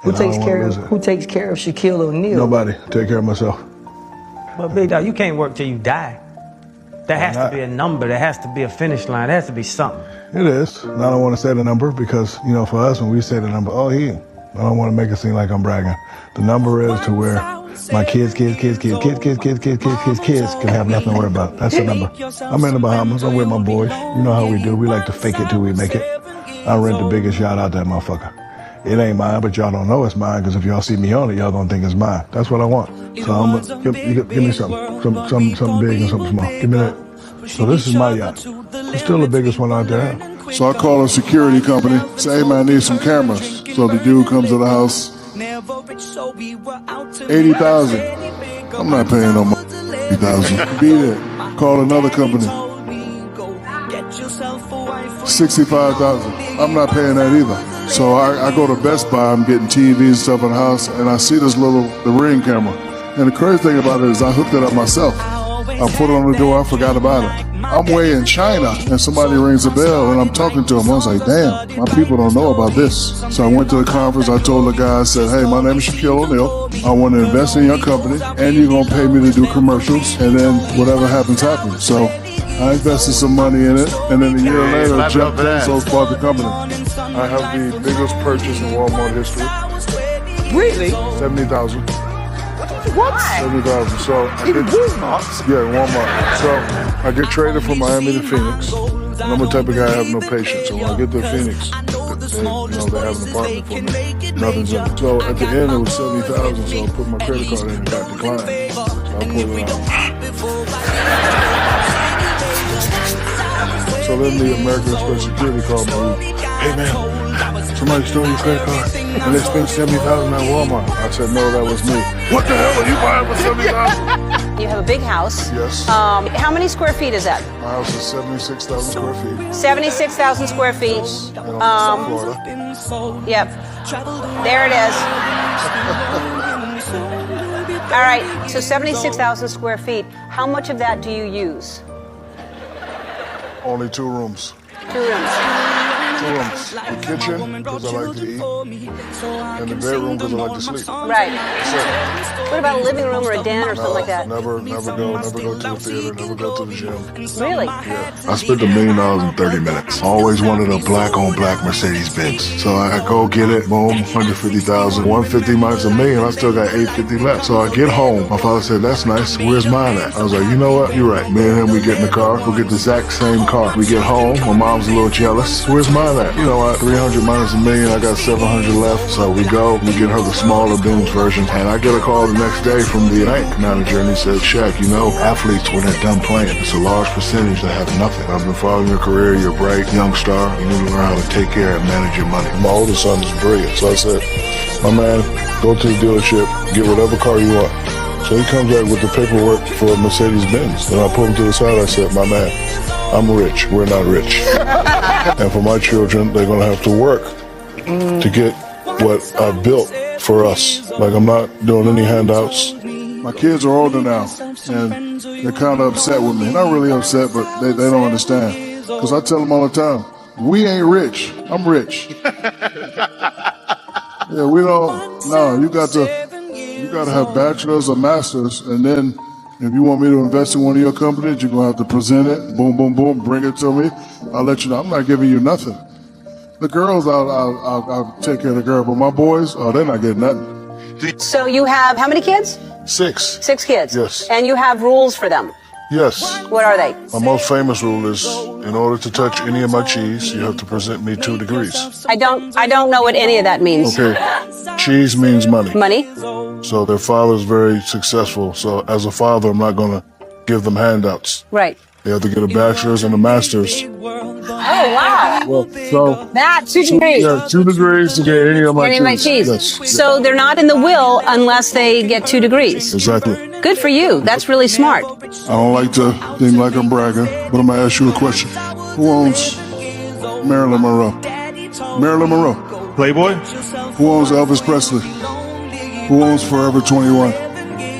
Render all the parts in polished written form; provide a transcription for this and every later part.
Who takes care of Shaquille O'Neil? Nobody. Take care of myself. But Big Dog, you can't work till you die. There has to be a number. There has to be a finish line. There has to be something. It is. And I don't want to say the number because, you know, for us, when we say the number, I don't want to make it seem like I'm bragging. The number is to where my kids can have nothing to worry about. That's the number. I'm in the Bahamas. I'm with my boys. You know how we do. We like to fake it till we make it. I rent the biggest yacht out that motherfucker. It ain't mine, but y'all don't know it's mine because if y'all see me on it, y'all gonna think it's mine. That's what I want. So I'm gonna give me something big and something small. Give me that. So this is my yacht. It's still the biggest one out there. So I call a security company, say, hey man, I need some cameras. So the dude comes to the house, 80,000. I'm not paying no money. 80,000. Beat it. Call another company. 65,000. I'm not paying that either. So I go to Best Buy, I'm getting TV and stuff in the house, and I see this the Ring camera. And the crazy thing about it is I hooked it up myself. I put it on the door, I forgot about it. I'm way in China, and somebody rings the bell, and I'm talking to him. I was like, damn, my people don't know about this. So I went to the conference, I told the guy, I said, hey, my name is Shaquille O'Neil. I want to invest in your company, and you're going to pay me to do commercials, and then whatever happens, happens. So I invested some money in it, and then a year later, Jeff Bezos bought the company. I have the biggest purchase in Walmart history. Really? 70,000. What? 70,000. So Walmart? Yeah, Walmart. So I get traded from Miami to Phoenix. And I'm the type of guy I have no patience. So when I get to Phoenix, they have an apartment for me. Nothing's in it. So at the end, it was 70,000. So I put my credit card in and got declined. So I pulled it out. So then the American Express security called me. Hey man, somebody stole your credit card and they spent 70,000 at Walmart. I said, no, that was me. What the hell are you buying for 70,000? You have a big house. Yes. How many square feet is that? My house is 76,000 square feet. 76,000 square feet. South Florida. Yep. There it is. All right, so 76,000 square feet. How much of that do you use? Only 2 rooms. 2 rooms. 2 rooms. The kitchen, because I like to eat, and the bedroom, because I like to sleep. Right. What about a living room or a den or something like that? Never go to the theater, never go to the gym. Really? Yeah. I spent $1 million in 30 minutes. Always wanted a black-on-black Mercedes-Benz. So I go get it, boom, 150,000. 150 minus $1 million, I still got 850 left. So I get home. My father said, that's nice. Where's mine at? I was like, you know what? You're right. Me and him, we get in the car. We'll get the exact same car. We get home. My mom's a little jealous. Where's mine at? You know what? 300 minus $1 million, I got 700 left. So we go, we get her the smaller Benz version. And I get a call the next day from the bank manager, and he said, Shaq, you know, athletes, when they're done playing, it's a large percentage that have nothing. I've been following your career. You're a bright young star. You need to learn how to take care and manage your money. My oldest son is brilliant. So I said, my man, go to the dealership, get whatever car you want. So he comes back with the paperwork for Mercedes-Benz. And I pulled him to the side. I said, my man, I'm rich. We're not rich. And for my children, they're going to have to work to get what I built for us. Like, I'm not doing any handouts. My kids are older now, and they're kind of upset with me. Not really upset, but they don't understand. Because I tell them all the time, we ain't rich. I'm rich. Yeah, we don't. No, you got to have bachelors or masters, and then if you want me to invest in one of your companies, you're going to have to present it. Boom, boom, boom. Bring it to me. I'll let you know. I'm not giving you nothing. The girls, I'll take care of the girl, but my boys, they're not getting nothing. So you have how many kids? 6. 6 kids? Yes. And you have rules for them? Yes. What are they? My most famous rule is, in order to touch any of my cheese, you have to present me 2 degrees. I don't know what any of that means. Okay. Cheese means money. Money? So their father's very successful. So as a father, I'm not going to give them handouts. Right. They have to get a bachelor's and a master's. Oh, wow. Well, so That, 2 degrees. Yeah, 2 degrees to get any of my cheese. Yes. So they're not in the will unless they get 2 degrees. Exactly. Good for you. That's really smart. I don't like to seem like I'm bragging, but I'm going to ask you a question. Who owns Marilyn Monroe? Marilyn Monroe. Playboy? Who owns Elvis Presley? Who owns Forever 21?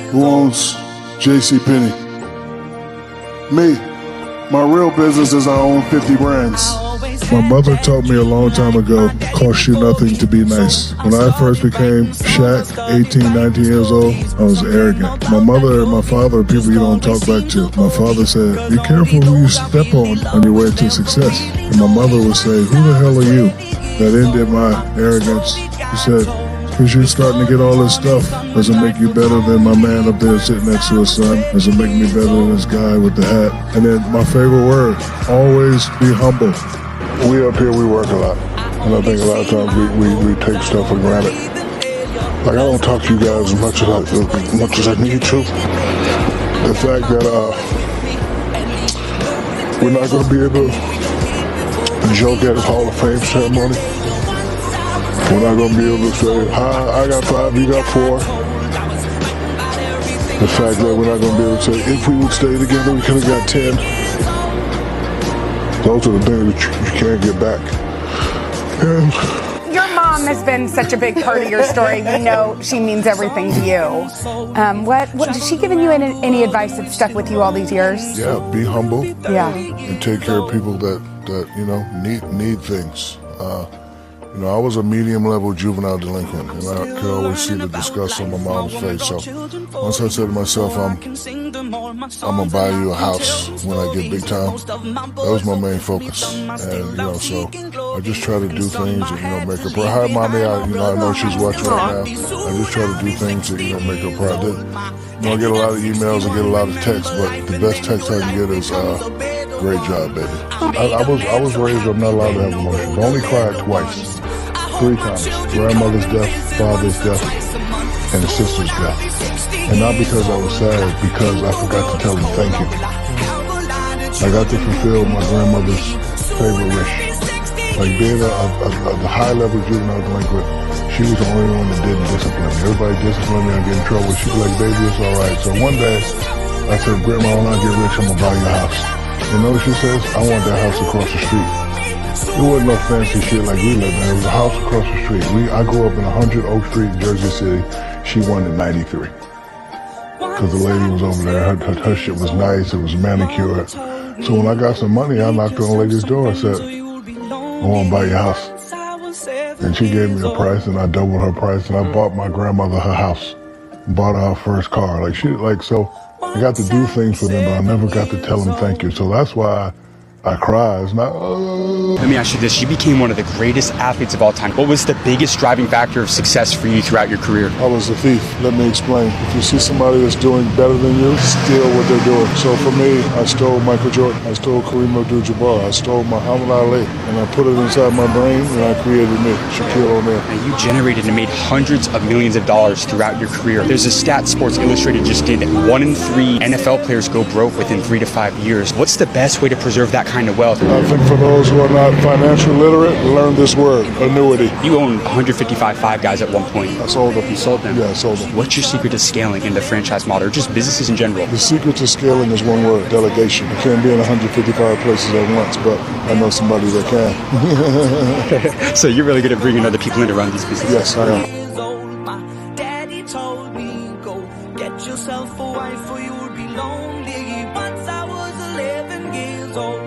Who owns JCPenney? Me. My real business is I own 50 brands. My mother taught me a long time ago, cost you nothing to be nice. When I first became Shaq, 18, 19 years old, I was arrogant. My mother and my father are people you don't talk back to. My father said, be careful who you step on your way to success. And my mother would say, who the hell are you? That ended my arrogance. She said, because you're starting to get all this stuff doesn't make you better than my man up there sitting next to his son. Doesn't make me better than this guy with the hat. And then my favorite word, always be humble. We up here, we work a lot. And I think a lot of times we take stuff for granted. Like, I don't talk to you guys as much as I need to. The fact that we're not going to be able to joke at the Hall of Fame ceremony. We're not going to be able to say, hi, I got 5, you got 4. The fact that we're not going to be able to say, if we would stay together, we could have got 10. Those are the things that you can't get back. And your mom has been such a big part of your story. You know she means everything to you. What has she given you any advice that stuck with you all these years? Yeah, be humble. Yeah. And take care of people that you know need things. You know, I was a medium-level juvenile delinquent, and I could always see the disgust on my mom's face. So once I said to myself, I'm gonna buy you a house when I get big time, that was my main focus. And you know, so I just try to do things that, you know, make her proud. Hi, mommy. I know she's watching right now. I just try to do things that, you know, make her proud. You know, I get a lot of emails, I get a lot of texts, but the best text I can get is great job, baby. I was raised up not allowed to have emotions. I only cried twice, 3 times. Grandmother's death, father's death, and sister's death. And not because I was sad, because I forgot to tell them thank you. I got to fulfill my grandmother's favorite wish. Like being a high-level juvenile delinquent, she was the only one that didn't discipline me. Everybody disciplined me, I get in trouble. She'd be like, baby, it's all right. So one day, I said, Grandma, when I get rich, I'm gonna buy you a house. You know what she says? I want that house across the street. It wasn't no fancy shit like we lived in. It was a house across the street. I grew up in 100 Oak Street, Jersey City. She won in 93. Because the lady was over there. Her shit was nice. It was manicured. So when I got some money, I knocked on the lady's door and said, I want to buy your house. And she gave me a price, and I doubled her price, and I bought my grandmother her house. Bought her first car. So I got to do things for them, but I never got to tell them thank you. So that's why I cry. It's not, Let me ask you this. You became one of the greatest athletes of all time. What was the biggest driving factor of success for you throughout your career? I was a thief. Let me explain. If you see somebody that's doing better than you, steal what they're doing. So for me, I stole Michael Jordan. I stole Kareem Abdul-Jabbar. I stole Muhammad Ali. And I put it inside my brain, and I created me, Shaquille O'Neil. And you generated and made hundreds of millions of dollars throughout your career. There's a stat Sports Illustrated just did. 1 in 3 NFL players go broke within 3 to 5 years. What's the best way to preserve that kind of wealth? I think for those who are not financially literate, learn this word, annuity. You owned 155 Five Guys at one point. I sold them. You sold them? Yeah, I sold them. What's your secret to scaling in the franchise model, or just businesses in general? The secret to scaling is one word, delegation. You can't be in 155 places at once, but I know somebody that can. So you're really good at bringing other people in to run these businesses? Yes, I am. Daddy told me, go get yourself a wife or you would be lonely. Once I was 11 years old.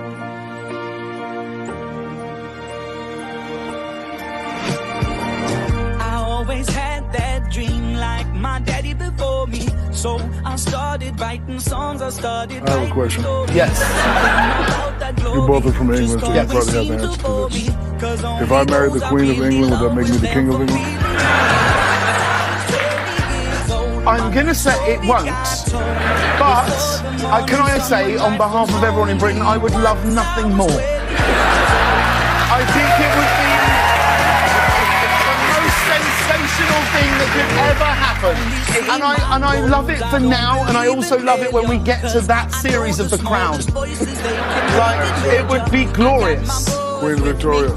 I always had that dream like my daddy before me. So I started writing songs, I have a question. Yes. You both are from England, so you probably have the answer to this. If I married the Queen of England, would that make me the King of England? I'm going to say it won't, but can I say, on behalf of everyone in Britain, I would love nothing more. I think it would be the most sensational thing that could ever happen. And I love it for now, and I also love it when we get to that series of The Crown. Like, it would be glorious. Queen Victoria.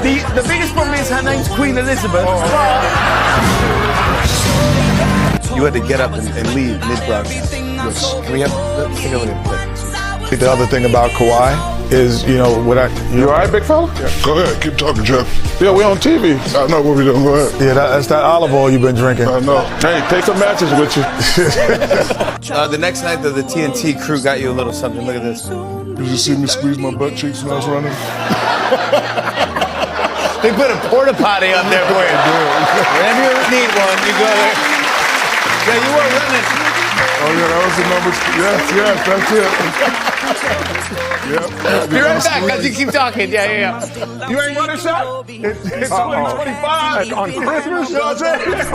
The biggest problem is her name's Queen Elizabeth. You had to get up and leave mid-broadcast. Yes. Can we have, let's take a look at that. The other thing about Kawhi, is, you know, what I... You all right, big fella? Yeah. Go ahead, keep talking, Jeff. Yeah, we on TV. I know what we doing, go ahead. Yeah, that's that olive oil you've been drinking. I know. Hey, take some matches with you. The next night, the TNT crew got you a little something. Look at this. Did you see me squeeze my butt cheeks when I was running? They put a porta potty up there for you. Whenever you need one, you go there. Yeah, you were running. Oh, yeah, that was the numbers. Yes, that's it. Yep. Be right back, because you keep talking. Yeah. You ain't running shot? It's 2025 on Christmas, you know what I'm saying?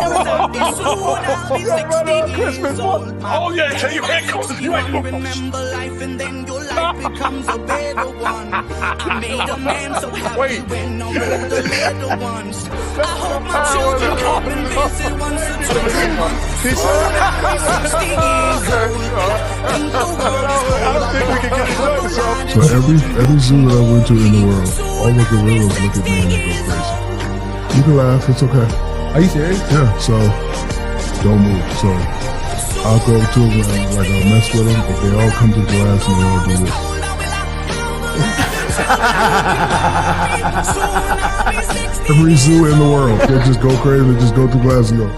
On Christmas. Oh, yeah, so you can't go. You ain't going. Remember life and then your life becomes a better one. I made a man so happy when I'm with the little ones. I hope my children keep and visit once or twice a month. He said, I don't think we can get it done, so. So every zoo that I went to in the world, all the gorillas look at me and they go crazy. You can laugh, it's okay. Are you serious? Yeah, so don't move. So I'll go to them and like I'll mess with them, but they all come to glass and they all do this. Every zoo in the world, they just go crazy, they just go to glass and go.